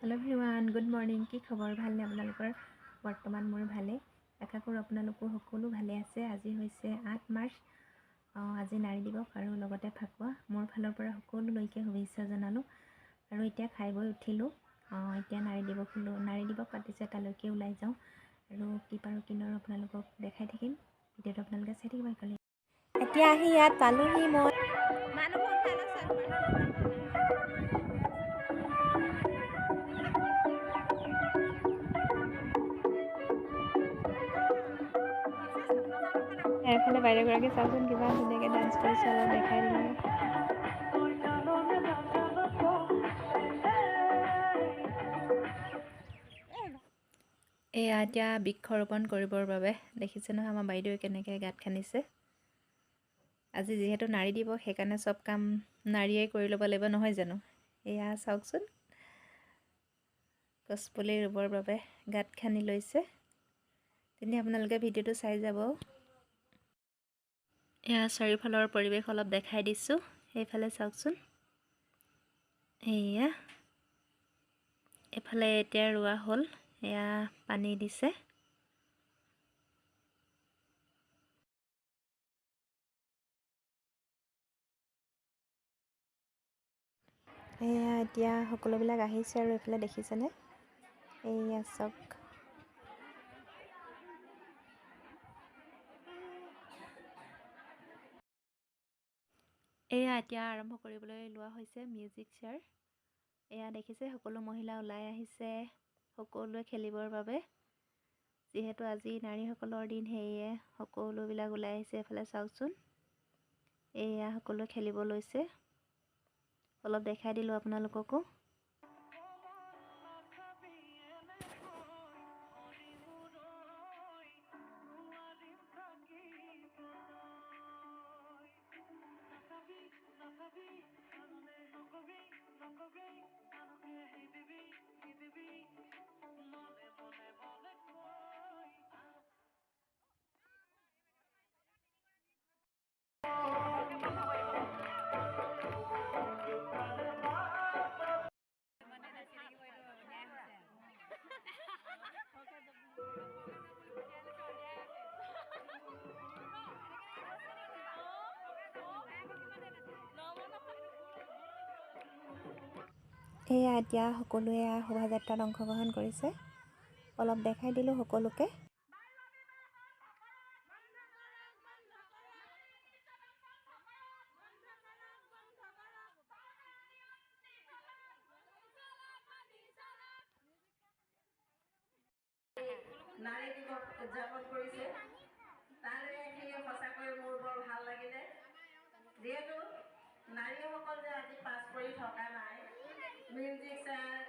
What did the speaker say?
Hello everyone good morning की खबर भालने आपनालोकर बर्तमान मोर भाले आशा करूँ आपनालोको सकलो भाले आछे। আজি হৈছে 8 मार्च আজি नारी दिवस और लगते फाकुवा मोर फाলৰ পৰা সকলোলৈকে শুভেচ্ছা জনালো আৰু এতিয়া খাই বৈ উঠিলো। এতিয়া নাৰী দিৱস পাতিছে তালৈকে ওলাই যাওঁ আৰু কি পাৰো কিনৰ আপোনালোকক দেখাই থাকিম। ভিডিঅ'টো আপোনালোকে চাই থাকিব একেলগে। এতিয়া আহি ইয়াত পালোহি মই এফালে বাইদেউগৰাকী চাওকচোন কিমান ধুনীয়াকৈ ডান্স কৰিছে, অলপ দেখাই দিলোঁ। এয়া এতিয়া বৃক্ষৰোপণ কৰিবৰ বাবে দেখিছে নহয় আমাৰ বাইদেৱে কেনেকৈ গাঁত খান্দিছে। আজি যিহেতু নাৰী দিৱস সেইকাৰণে চব কাম নাৰীয়ে কৰি ল'ব লাগিব নহয় জানো। এয়া চাওকচোন গছপুলি ৰুবৰ বাবে গাঁত খান্দি লৈছে। তেনে আপোনালোকে ভিডিঅ'টো চাই যাব। এয়া চাৰিওফালৰ পৰিৱেশ অলপ দেখাই দিছোঁ। সেইফালে চাওকচোন, এয়া এফালে এতিয়া ৰোৱা হ'ল, এয়া পানী দিছে। এয়া এতিয়া সকলোবিলাক আহিছে আৰু এইফালে দেখিছেনে, এয়া চাওক। এয়া এতিয়া আৰম্ভ কৰিবলৈ লোৱা হৈছে মিউজিক চেয়াৰ। এয়া দেখিছে সকলো মহিলা ওলাই আহিছে সকলোৱে খেলিবৰ বাবে। যিহেতু আজি নাৰীসকলৰ দিন সেয়ে সকলোবিলাক ওলাই আহিছে। এফালে চাওকচোন, এয়া সকলোৱে খেলিব লৈছে। অলপ দেখাই দিলোঁ আপোনালোককো। এয়া এতিয়া সকলোৱে শোভাযাত্ৰাত অংশগ্ৰহণ কৰিছে। অলপ দেখাই দিলোঁ সকলোকে। নাৰী দিৱস উদযাপন কৰিছে, তাৰে সঁচাকৈ মোৰ বৰ ভাল লাগিলে। যিহেতু নাৰীসকল যে আজি পাছ পৰি থকা নাই, মিউজিক চেয়াৰ